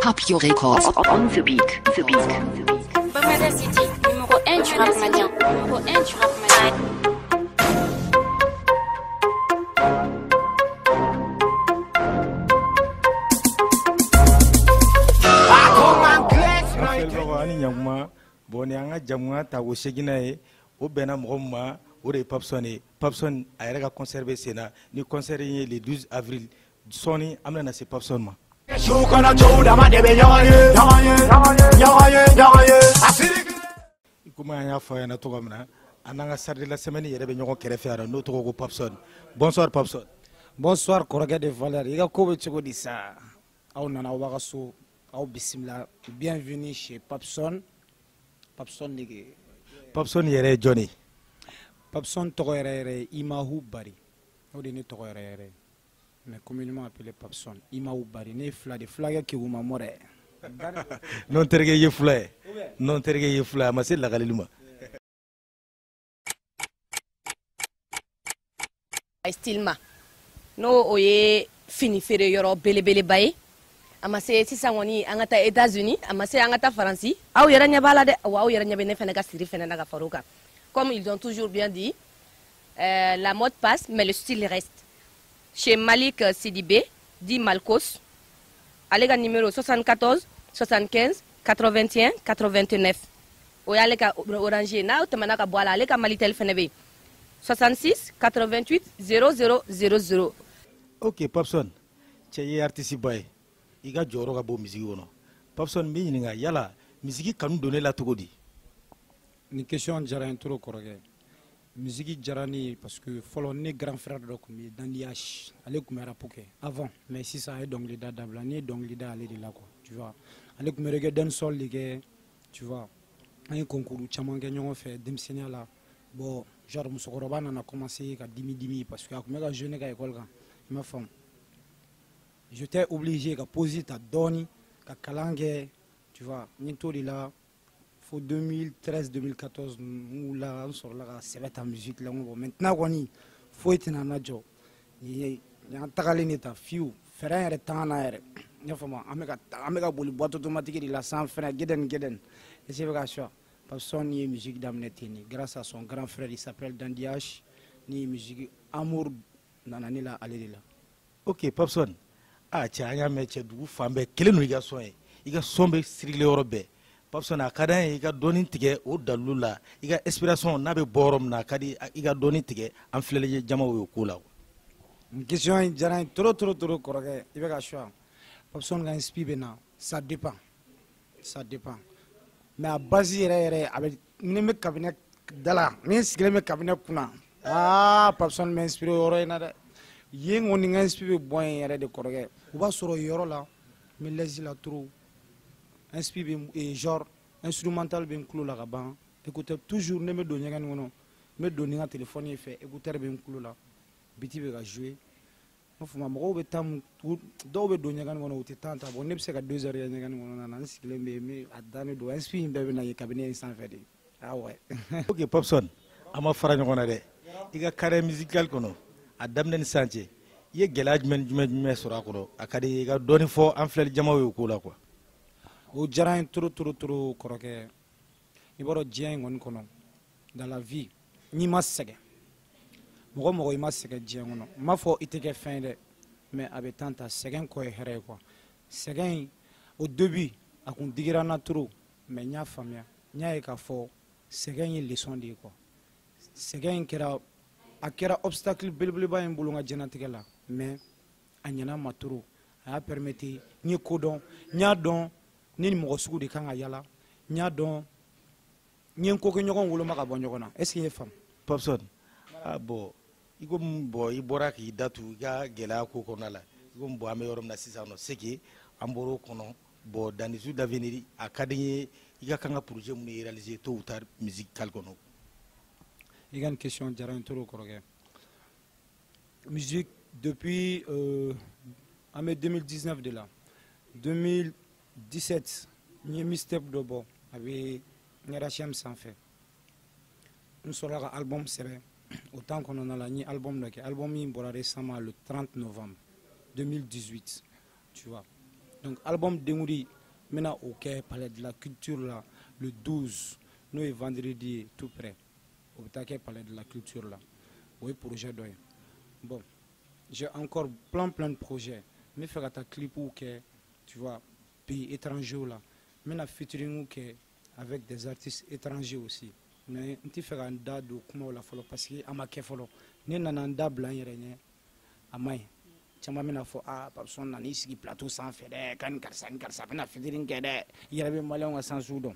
Papio Records. On the beat. Bamada City, numéro 1 du rap malien. Numéro 1 du rap malien. Bon, ni anga jamwa ta wo segina ye o bena moma o de Papson a yɛrɛ ka conserver sena ni concert ye le 12 avril soni amna na se Papson ma kuma ya fa yana to gamna ananga sarde la semaine yɛrɛ be ɲɔgɔn kɛrɛfɛ ara no to ko Papson. Bonsoir Papson. Bonsoir Korogé de Valère. Il y a quoi de dire ça? Aou nana wagaso, aou bismillah. Bienvenue chez Papson. Papson nige. Papson yere Johnny. Papson togoyere Imahu Bari. Au début togoyere. Mais communément appelé Papson. Imahu Bari. Ne fla de flag qui vous m'a moré. Non terge ye fla. Non terge ye fla. Ma c'est la galiluma. Stilma. No oye fini fere yoro bele baye. Amase si sangoni angata États-Unis, amase angata France. Aou yera nyabala de aou yera nyabene fene ga siri fene na ga faruka. Comme ils ont toujours bien dit, la mode passe mais le style reste. Chez Malik Sidibé, dit Malkos, alega numéro 74 75 81 89. Oya alega orange na utamana boala alega Malitel fenebe 66 88 0000. Ok Papson, tu artiste boy. Il y a des gens qui ont Papson, mais il y a la musique qui nous donne la Togodi. Une question de Jara Intro Korogé. Musique Jarani, parce que follow ne grand frère de Koumi, Dandiash, allez comme Rapoké. Avant, mais si ça est donc les dates d'Ablani, donc les dates aller de là, quoi. Tu vois. Allez comme regarder sol, les gars, tu vois. Un concours, Chaman gagnant fait, démissionner là. Bon, genre, Moussokoroban on a commencé à 10 parce que à combien de jeunes à l'école, ma femme. J'étais obligé de poser ta donne, de calangue, tu vois, bientôt là, faut 2013-2014, où là, on sort là, c'est la musique là, maintenant on y, faut être dans la job. Il y a un tagalé ta fille, faire un temps à air. Il y a un boîte automatique de la sang, faire Geden. Et c'est vrai que Papson ni musique d'Amnetini, grâce à son grand frère, il s'appelle Dandiash, ni musique Amour, nanani là, allez là. Ok, Papson. Ah, tiens, il y a un métier de femme, quel est le son? Il y a sombre style européen. Papson a cadre, il y a donné tige au dalula, il y a inspiration, n'a pas borom na kadi, il y a donné tige, en flèche jama ou kola. Une question, il y a trop correct. Il y a un choix. Papson a inspiré, ça dépend. Ça dépend. Mais à base, il y a un cabinet d'ala, mais si il y a un cabinet kuna. Ah, Papson m'a inspiré au royaume. Yeng on est inspiré bon yere de Korogé. On va sur yoro là, mais les la trop inspiré et genre instrumental ben clou là gaban. Écoutez toujours ne me donner un non, me donner un téléphone et fait écouter ben clou là. Biti be ga jouer. On faut m'amo be tam do be donner un non ou tant bon ne c'est que 2 heures un non na sikile mais adane do inspiré be na cabinet sans faire. Ah ouais. Ok Papson, ama fara ñona de. Iga carré musical kono. A damnen santé ye gelaj men sura ko akadi ga doni fo en flel jamaw ko la quoi o jaran trop Korogé iboro dien ngon kono dans la vie ni masege mogo i masege dien ngono ma fo iteke fin de mais avec tanta segen ko here quoi segen au début akon digira na trop mais nya famia nya e ka fo segen yi leçon de quoi segen kera akera obstacle belebeleba en bolonga jenatique là mais anyana maturu a permettre ni kodon nya don ni mo sugu de kan ayala nya don ni ko ko nyogon wolo maka bon nyogona est-ce qu'il est femme Papson ah bon iko mbo ibora ki datu ga gela ko kono la iko mbo ame yorom na sisa no seki amboro kono bo dans les jours d'avenir akadi iga kanga projet mu réaliser tôt ou tard musical kono. Il y a une question de Korogé. Musique depuis en 2019 de là. 2017, il y a mis Step Dobo avec Nyarachem sans fait. Nous sommes là album c'est autant qu'on en a là album là album il récemment le 30 novembre 2018. Tu vois. Donc album Dengouri Maintenant, OK, palais de la culture là, le 12, nous est vendredi tout près. Au palais de la culture là. Oui, projet d'oeil. Bon, j'ai encore plein de projets. Mais faire ta clip ou que tu vois, pays étrangers là. Maintenant, featuring ou que avec des artistes étrangers aussi. Mais on fait un date de comment la follow parce que ama ke follow. Ni nananda blanc yéré amay. Chama mina fo person na ni sigi plateau sans faire kan karsa na featuring que de yéré malien sans soudon.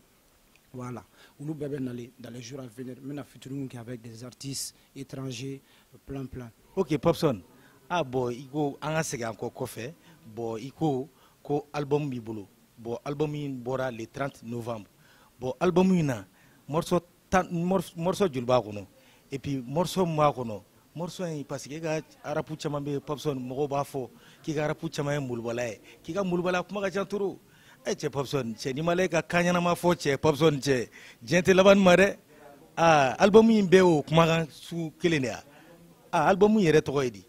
Voilà. Nous bébé dans les jours à venir. Maintenant, featuring avec des artistes étrangers, plein. Ok, Popson. Ah bon, iko anga sega encore kofe. Bon, iko ko album bibolo. Bon, album in bora le 30 novembre. Bon, album ina morceau julba kono. Et puis morceau ma kono. Morceau in parce que ga arapu chama be Popson mo ba fo ki ga arapu chama mulbala ki ga mulbala kuma ga janturu. Che Popson che ni maleka kanyana ma fo che Popson che gente laban mare album in beo kuma su kelenia album yere to koydi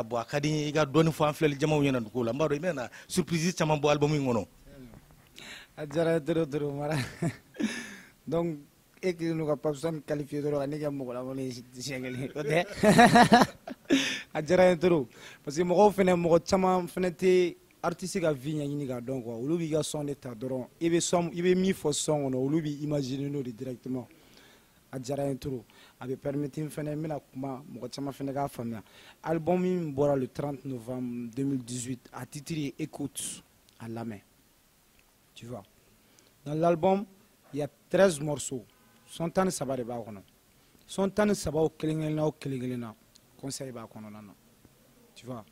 bo akadi iga doni fo amflel jamaw yena ko la mbaro mena surprise chama bo album ngono ajara dro mara donc ekli no ka Popson qualifié dro ani ga mo la mo ni sengeli ote ajara dro parce que mo fene mo chama fene te artiste ka vie ɲaɲini ka dɔn quoi olu b'i ka son de ta dɔrɔn i bɛ min fɔ son kɔnɔ olu b'i imaginer n'o de directement a diyara n ye trop a bɛ permettre fɛnɛ n bɛna kuma mɔgɔ caman fɛnɛ k'a faamuya album min bɔra le 30 novembre 2018 a titre ye écoute a lamɛn tu vois dans l'album il y a 13 morceaux son 13 de b'a kɔnɔ son 13 kelen-kelenna na conseil b'a kɔnɔna na tu vois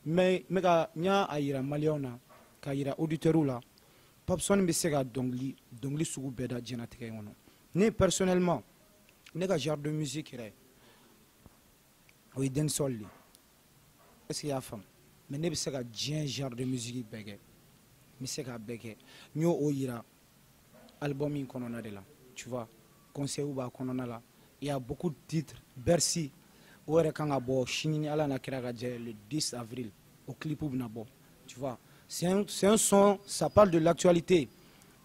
mais mega nya ayira maliona ka yira auditeur la Popson be se ka dongli sugu bɛɛ da diɲɛnatigɛ kɔnɔ ne personnellement ne ka genre de musique yɛrɛ o ye dancehall de est-ce que y'a faamu mais ne bɛ se ka diɲɛ genre de musique bɛɛ kɛ n bɛ se ka bɛɛ kɛ n y'o yira album in kɔnɔna de la tu vois conseil b'a kɔnɔna la il y a beaucoup de titres Bercy o yɛrɛ kan ka bɔ sini ni Ala n'a kira ka jɛ le 10 avril au clip bɛna bɔ tu vois c'est un son ça parle de l'actualité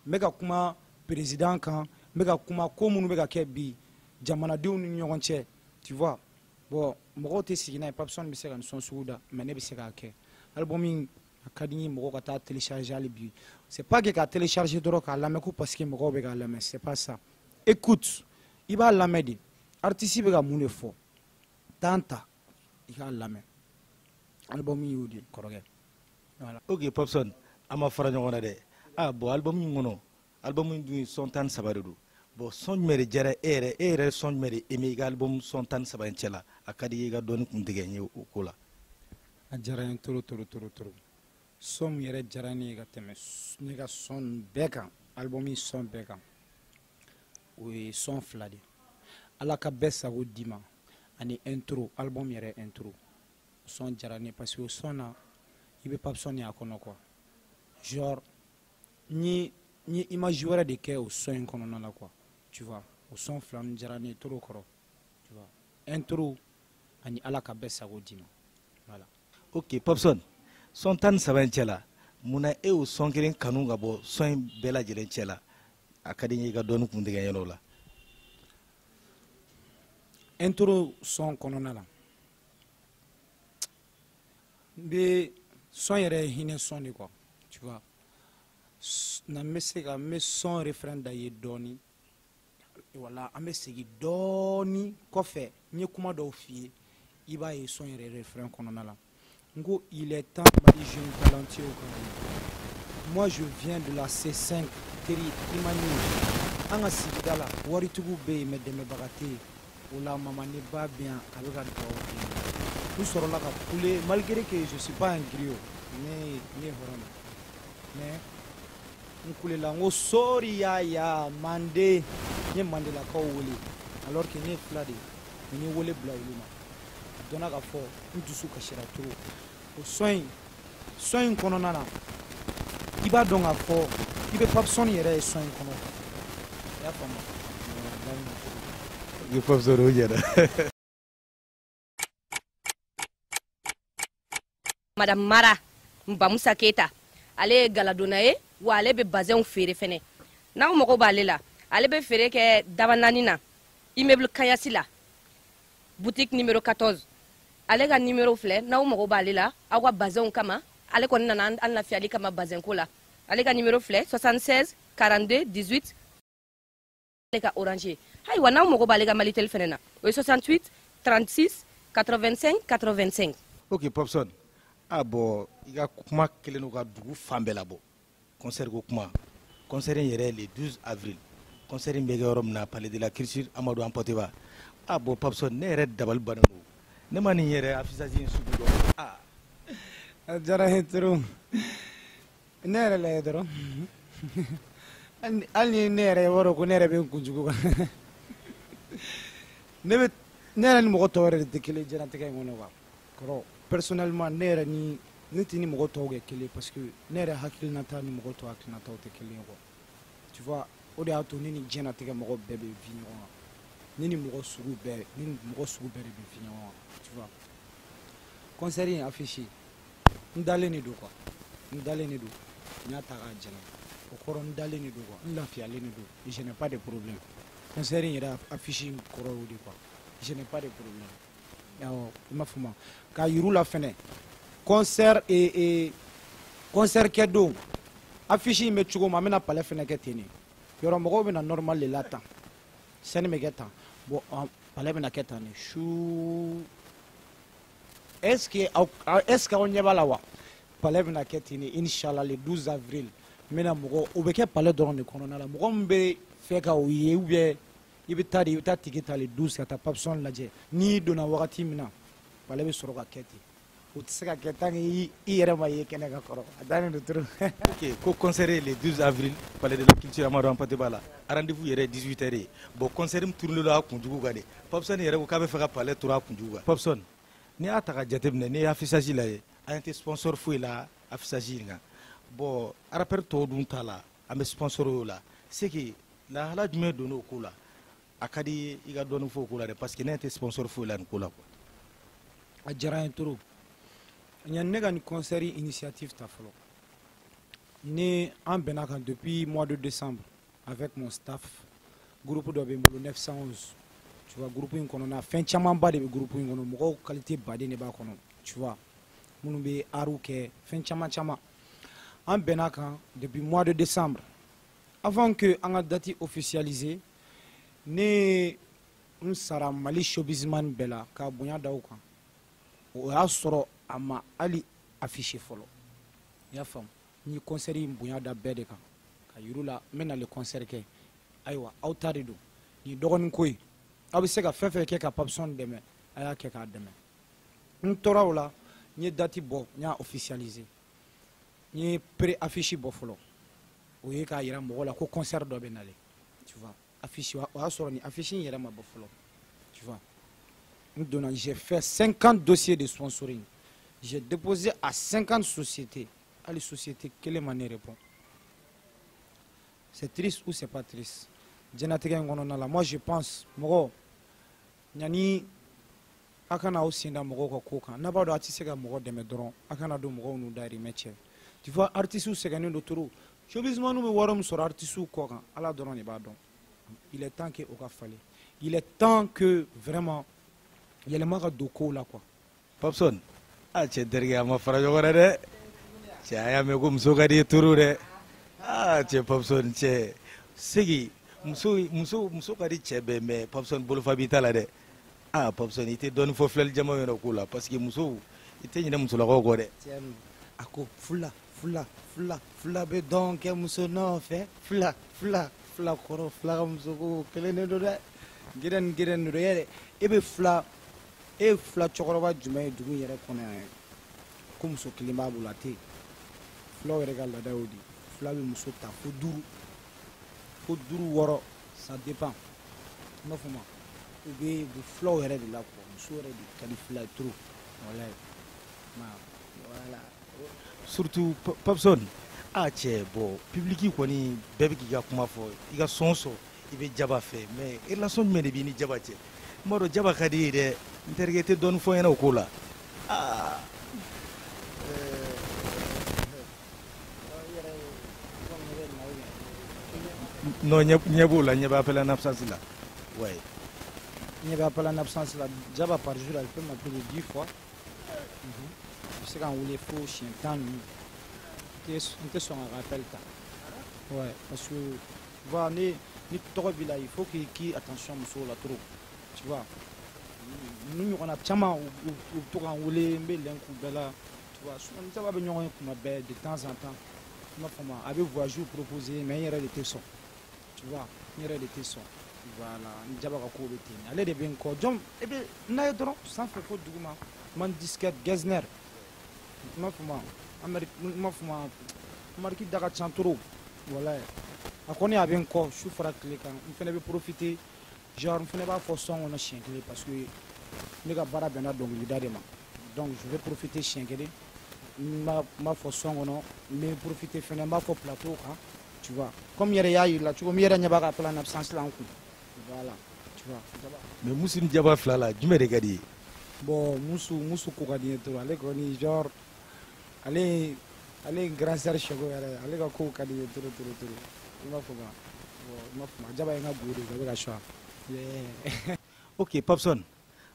n bɛ ka kuma président kan n bɛ ka kuma ko minnu bɛ ka kɛ bi jamanadenw ni ɲɔgɔn cɛ tu vois bon mɔgɔw tɛ sigi n'a ye Popson bɛ se ka nin son sugu da mais ne bɛ se k'a kɛ album in a ka di n ye mɔgɔw ka taa télécharger hali bi c'est pas que ka télécharger dɔrɔn k'a lamɛn ko parce que mɔgɔw bɛ k'a lamɛn c'est pas ça écoute i b'a lamɛn de artiste bɛ ka mun de fɔ tanta i k'a lamɛn album y'o de kɔrɔkɛ voilà. Ok Popson ama fara ɲɔgɔn na dɛ bon album in kɔnɔ album in dun son 13 de don bon son jumɛn de diyara e yɛrɛ son jumɛn de aimé i ka album son 13 in cɛla a ka di i ka dɔɔni kun tigɛ n ye o ko la a diyara n ye trop son min yɛrɛ diyara ne ye ka tɛmɛ ne ka son bɛɛ kan album in son bɛɛ kan o ye son 2 de Ala ka bɛɛ sago d'i ma ani intro album yɛrɛ intro son diyara ne parce que o son na i bɛ Popson ye a kɔnɔ quoi genre n ye image wɛrɛ de kɛ o son in kɔnɔna la quoi tu vois o son 2 nin diyara ne ye trop kɔrɔ tu vois intro ani Ala ka bɛɛ sago d'i ma voilà. Ok Popson son 13 in cɛla munna e o son kelen kanu ka bɔ son in bɛɛ lajɛlen cɛla a ka di n ye i ka dɔɔni kun tigɛ n ye o la intro son kɔnɔna la n bɛ son yɛrɛ ye hinɛ son de quoi tu vois na n bɛ se ka n bɛ son refrain da ye dɔɔni wala an bɛ segin dɔɔni kɔfɛ n ye kuma dɔw f'i ye i b'a ye son yɛrɛ refrain kɔnɔna la n ko il est temps Mali jeune talentueux au Cameroun moi je viens de la C5 teri i ma ɲini an ka sigida la waritigiw bɛ yen mais dɛmɛbaga tɛ yen o la maman ne ba bien a bɛ ka dugawu kɛ n sɔrɔla ka kule malgré que je suis pas un griot ne ye hɔrɔn de mais n kulela n ko sori yaya mande n ye mandelakaw wele alors que ne ye 2 de ye n ye wele bila olu ma a dɔnna ka fɔ n dusu kasira trop o son in kɔnɔna na i b'a dɔn k'a fɔ i bɛ Popson yɛrɛ ye son in kɔnɔ i y'a faamu i Popson o ɲɛna Madame Mara Mbamusa Keita ale ye galadonna ye wa ale bɛ bazɛnw feere fɛnɛ n'aw mago b'ale la ale bɛ feere kɛ daba naani na immeuble kayasi la boutique numéro 14 ale ka numéro filɛ n'aw mago b'ale la aw ka bazɛnw kama ale kɔni nana an lafiyali kama bazɛn ko la ale ka numéro filɛ 76 42 18 ale ka orange ayiwa n'aw mago b'ale ka malitel fɛnɛ na o ye 68 36 85 85. ok Popson bon i ka kuma kelen n'u ka dugu fan bɛɛ labɔ concert ko kuma concert in yɛrɛ le 12 avril concert in bɛ kɛ yɔrɔ min na palais de la culture Amadou Hampâté-Bâ bon Popson ne yɛrɛ dabali bannen don ne ma nin yɛrɛ affichage in sugu dɔn a diyara n ye trop ne yɛrɛ lajɛ dɔrɔn hali ni ne yɛrɛ yɔrɔ ko ne yɛrɛ bɛ n kunjugu kan ne yɛrɛ ni mɔgɔ tɔw yɛrɛ de tɛ kelen diɲɛlatigɛ in kɔnɔ kɔrɔ personnellement ne yɛrɛ ni ne tɛ ni mɔgɔ tɔw kɛ kelen parce que ne yɛrɛ hakilinata ni mɔgɔ tɔw hakilinataw tɛ kelen ye tu vois o de y'a to ne ni diɲɛlatigɛ mɔgɔ bɛɛ bɛ vi ɲɔgɔn kan ne ni mɔgɔ sugu bɛɛ de bɛ vi ɲɔgɔn kan tu vois concert in affiché n dalen de don quoi n dalen de don n y'a ta k'a jɛnɛ o kɔrɔ n dalen de don quoi n lafiyalen de don je n'ai pas de problème concert in yɛrɛ affiché kɔrɔ y'o de quoi je n'ai pas de problème awɔ i m'a faamu k'a yir'u la fɛnɛ concert concert kɛ don affiche in bɛ cogo min an bɛna palais fɛnɛ kɛ ten de yɔrɔ mɔgɔw bɛna normal de la tan scène bɛ kɛ tan bon palais bɛna kɛ tan de su est ce que aw ɲɛ b'a la wa palais bɛna kɛ ten de inchallah le 12 avril n bɛna mɔgɔ o bɛ kɛ palais dɔrɔn de kɔnɔna la mɔgɔ min bɛ fɛ ka o ye ou bien i bɛ taa tigi ta le 12 ka taa Popson lajɛ n'i donna wagati min na palais bɛ sɔrɔ ka kɛ ten o tɛ se ka kɛ tant que i yɛrɛ ma ye kɛnɛ ka kɔrɔ a dannen don trop. ok ko concert le 12 avril palais de la culture Amadou Hampâté-Bâ la rendez-vous yɛrɛ 18h ye bon concert min turulen don a kunjugu kan de Popson yɛrɛ ko k'a bɛ fɛ ka palais turu a kunjugu kan Popson n'i y'a ta ka jateminɛ n'i ye affichage lajɛ an tɛ sponsor foyi la affichage in kan bon rappeur tɔw dun ta la an bɛ sponsor o la c'est que lahala jumɛn donn'o ko la a ka di i ka dɔɔni fɔ o ko la dɛ parce que ne tɛ sponsor foyi la nin ko la quoi. a diyara n ye trop yanni ne ka nin concert initiative ta fɔlɔ ne an bɛnna kan depuis mois de décembre avec mon staff groupe dɔ bɛ n bolo 911 tu vois groupe in kɔnɔna fɛn camanba de bɛ groupe in kɔnɔ mɔgɔw qualité baden de b'a kɔnɔ tu vois minnu bɛ arts kɛ fɛn caman caman an bɛnna kan depuis mois de décembre avant que an ka date officialisée ne n sara Mali showbizman bɛɛ la ka bonya da o kan o y'a sɔrɔ a ma hali affiché fɔlɔ i y'a faamu n ye concert in bonya da bɛɛ de kan ka yir'u la n bɛ na le concert kɛ ayiwa aw ta de don nin dɔgɔnin ko ye aw bɛ se ka fɛn fɛn kɛ ka Popson dɛmɛ a y'a kɛ k'a dɛmɛ n tora o la n ye date bɔ n y'a officialisé n ye pré affiche bɔ fɔlɔ o ye k'a yira mɔgɔw la ko concert dɔ bɛ nalen tu vois affiche o y'a sɔrɔ nin affiche in yɛrɛ ma bɔ fɔlɔ tu vois n donna j'ai fait 50 dossiers de sponsoring j'ai déposé à 50 sociétés hali société kelen ma ne répond c'est triste ou c'est pas triste diɲɛlatigɛ in kɔnɔna la moi je pense mɔgɔ ɲani a kana aw sen da mɔgɔw ka ko kan n'a b'a dɔn a tɛ se ka mɔgɔ dɛmɛ dɔrɔn a kana don mɔgɔw n'u dahirimɛ cɛ tu vois artistes sɛgɛnnen don trop showbizmaniw bɛ wari min sɔrɔ artistes kɔ kan ala dɔrɔn de b'a dɔn il est temps que o ka falen il est temps que vraiment yɛlɛma ka don kow la quoi. Popson cɛ terikɛ a ma fara ɲɔgɔn na dɛ cɛ a y'a mɛn ko muso ka di turu dɛ cɛ Popson cɛ segi muso ka di cɛ bɛɛ mais Popson bolofa b'i ta la dɛ Popson i tɛ dɔɔni fɔ filɛli jama yɛrɛ ko la parce que musow i tɛ ɲinɛ musolakaw kɔ dɛ. a ko fula bɛ dɔn kɛ muso nɔfɛ fula kɔrɔ fula ka muso ko kelen de don dɛ gɛrɛn de don yɛrɛ e bɛ fula cɛkɔrɔba jumɛn ye dugu yɛrɛ kɔnɔ yan ko muso kelen b'a bolo a tɛ yen fulaw yɛrɛ ka laada y'o de fula bɛ muso ta fo 5 6 ça dépend i m'a fɔ ma u bɛ fulaw yɛrɛ de la quoi muso yɛrɛ de ka di fula ye trop voilà surtout Popson cɛ bon public kɔni bɛɛ bɛ k'i ka kuma fɔ i ka sɔn sɔrɔ i bɛ Jaba fɛ mais relation jumɛn de b'i ni Jaba cɛ n b'a dɔn Jaba ka di ye dɛ n terikɛ tɛ dɔɔni fɔ n ɲɛna o ko la. non ɲɛ la ɲɛ b'a appelé en absence là. Ouais. Il n'y a pas en absence là. Déjà par jour, elle peut m'appeler 10 fois. Je sais quand on les faut, chien, tant on te son rappel. Ouais, parce que voilà, il faut qu'il y ait attention sur la trop. Tu vois. Nous on a tellement ou pour enrouler mais là tu vois on va venir de temps en temps ma femme avait voyagé proposer mais il y a des tessons tu vois il y a des tessons voilà ni jaba ka ko beti ale de ben ko jom e be na yedro sans faire ko duguma man disquette Gesner ma fama Amérique ma fama marki daga chantoro voilà akoni a ben ko chou fara clé kan on fait profiter genre on fait pas forçon on a chien clé parce que ne ka bara bena dongilida de ma donc je vais profiter chien clé ma forçon on mais profiter fena ma fo plateau hein tu vois comme yere ya là tu comme yere nyaba ka plan absence là en coup voilà tu vois mais musin jaba flala jume de gadi bon musu ko gadi to ale ko ni genre ale grand sœur chego yere ale ko gadi to ma fuma jaba nga gode ga choix ok Papson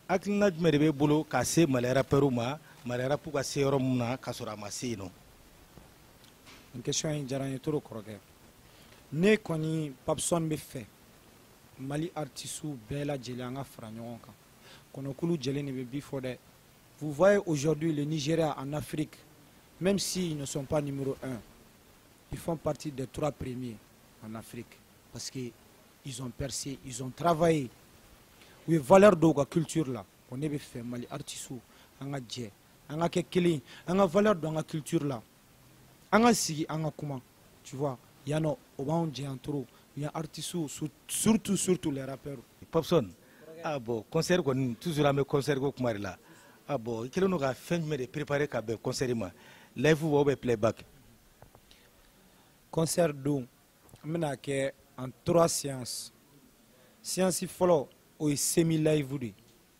akilina jume de be bolo ka se malera peruma malera pour ka se yoro muna ka sora ma se no une question in jaranye to koroge ne koni Papson be fait Mali artisou bela djelanga franyoka konokulu djelene be before that. Vous voyez aujourd'hui le Nigeria en Afrique, même s'ils ne sont pas numéro 1, ils font partie des 3 premiers en Afrique parce qu'ils ont percé, ils ont travaillé. Oui, valeur de la culture là, on est fait Mali artisou, anga dje, anga kekeli, anga valeur de la culture là, anga si, anga comment, tu vois, yano oban dje antro. Il y a artistes, surtout les rappeurs. Popson, ah bon, concert, toujours à mes concerts, là. Ah bon, il y a une fin de préparer un concert, live ou playback. Concert d'où? Je en 3 séances. Séance follow, ou semi-live.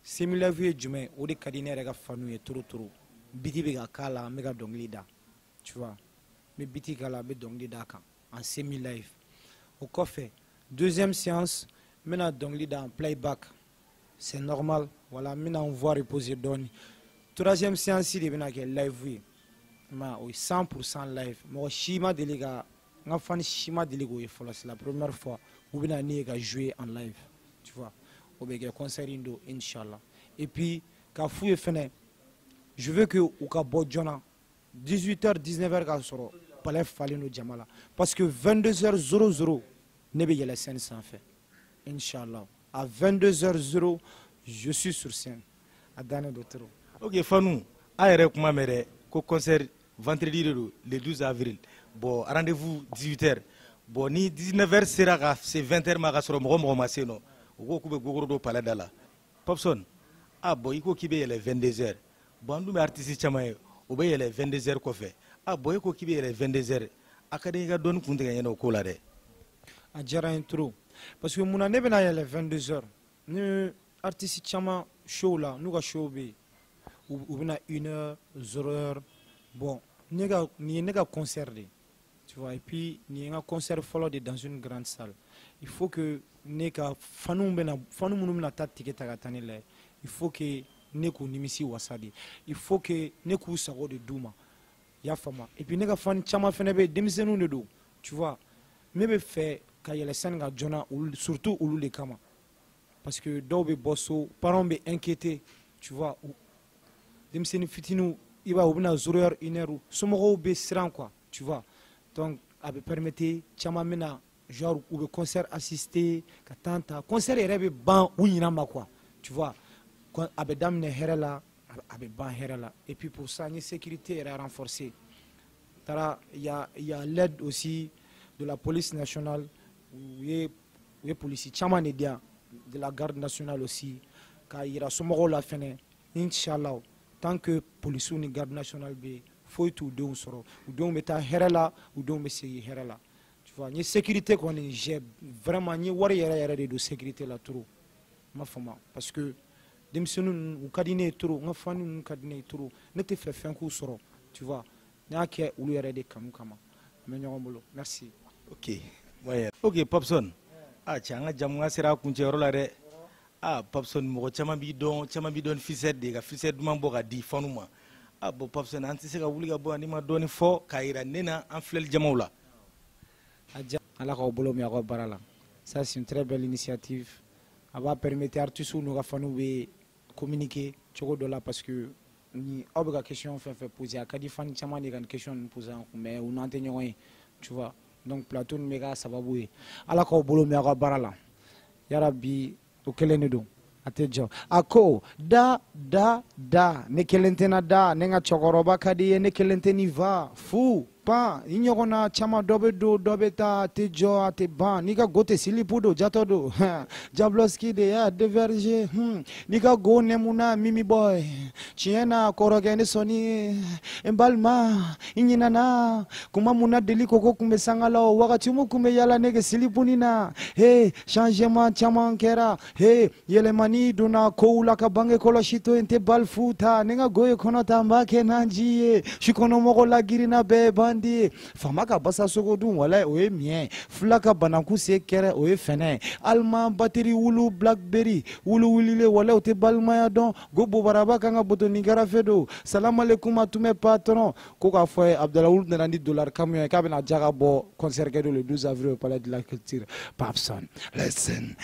Semi-live, je mets au décadiner avec la famille, trop. Biti bega kala, mega donglida. Tu vois, mais biti kala, be donglida en semi-live. Au coffre, 2e séance, maintenant donc en playback, c'est normal. Voilà, maintenant on voit reposer donner. 3e séance, il est live, oui, 100% live. Moi, Shima déléga, ma fan Shima délégo, c'est la première fois où on a joué en live, tu vois. Au béga concert indo, Inch'Allah. Et puis, quand fouille fene, je veux que au Kabodjona, 18h, 19h, quand sera. Palais Faleno Djamala. Parce que 22h00, Nebe la scène sans fait. Inch'Allah. À 22h00, je suis sur scène. À Dane Dotero. Ok, Fanou, aéré kuma mere, ko concert vendredi le 12 avril. Bon, rendez-vous 18h. Bon, ni 19h sera c'est 20h ma soro mo maseno. Ko kube gogoro do palais dala. Popson, ah bon, iko kibe les 22h. Bon, nous artiste chamaye, obe les 22h ko fait. Ah boy ko kibe les 22h akade ga don kunte ga yeno ko la de a jara intro parce que mon année bena les 22h ni artiste chama show là nous ga show be ou bena 1h 0h bon ni ga concert de, tu vois, et puis ni un concert follow de dans une grande salle. Il faut que ni ka fanu munu na ta ticket ta tanile, il faut que ne ko nimisi wasadi, il faut que ne ko sago de douma. Yafama. Et puis, les fan chama fenebe demisenu de do. Tu vois, mais fait quand il y a les scènes à Jona, surtout ou les kama. Parce que dobe bosso, parents be inquiétés, tu vois, ou demisenu fitinu, il va ouvrir 0h, 1h, somoro be sran quoi, tu vois. Donc, avait permetté chama mena genre ou be concert assisté, katanta, concert et rebe ban ou inama quoi, tu vois. Quand avait damne herela. Et puis pour ça, la sécurité est renforcée. Il y a l'aide aussi de la police nationale, les policiers, de la garde nationale aussi, car il y a ce la fin. Inch'Allah, tant que police ou garde nationale, il faut tout deux ou deux mettre herela ou deux mettre herela. Tu vois, la sécurité qu'on j'ai vraiment, il y a de sécurité là trop, ma femme, parce que demisenu ou kadine trop nga fani ou kadine trop ne te fait fin coup soro, tu vois n'a que ou yere de kama mais merci. Ok, Ouais. Ok, Popson. Cɛ an ka jamu ka sera a kuncɛyɔrɔ la dɛ. Popson mɔgɔ caman b'i dɔn fisɛr de ka fisɛr duman bɔ ka di fanu ma. Bon Popson an tɛ se ka wuli ka bɔ ani ma dɔɔni fɔ k'a yira ne na an filɛli jamaw la. Ala k'aw bolo mɛn aw ka baara la. Ça c'est une très belle initiative. A b'a permettre artistes n'u ka fanu bɛ communiquer cogo dɔ la parce que ni aw bɛ ka question fɛn fɛn poser a ka di fan caman de ka nin question ninnu poser an kun mais u n'an tɛ ɲɔgɔn ye tu vois donc plateau nin bɛ k'a sababu ye Ala k'aw bolo mɛn aw ka baara la yarabi o kelen de don a tɛ jɔ a ko da ne kelen tɛna da ne ka cɛkɔrɔba ka di ye ne kelen tɛ nin va fu pan i ɲɔgɔnna caman dɔ bɛ don dɔ bɛ taa a tɛ jɔ a tɛ ban n'i ka go tɛ silipu don jatɔ don Jabloski de y'a déverger n'i ka go nɛmuna Mimi Boy tiɲɛ na kɔrɔkɛ ne sɔnni n balima i ɲinana kuma mun na deli ko kun bɛ sanga la o wagati mun kun bɛ yala nege silipuni na changement caman kɛra yɛlɛmani donna kow la ka bange kɔlɔsi to yen tɛ bal futa ne ka go ye kɔnɔ ta n b'a kɛ n'anji ye sukɔnɔmɔgɔ la girinna bɛɛ bandi ye faama ka basa sogo dun walayi o ye miɲɛ fila ka banaku se kɛrɛ o ye fɛnɛ alima bateri wulu blackberry wulu wulilen walayi o tɛ balimaya dɔn go bobaraba kan ka botoni garafe don salamalekun a tun bɛ patron ko k'a fɔ ye Abdalawulu nana ni dollar camion ye k'a bɛna jaga bɔ concert kɛ don le 12 avril au palais de la culture Popson listen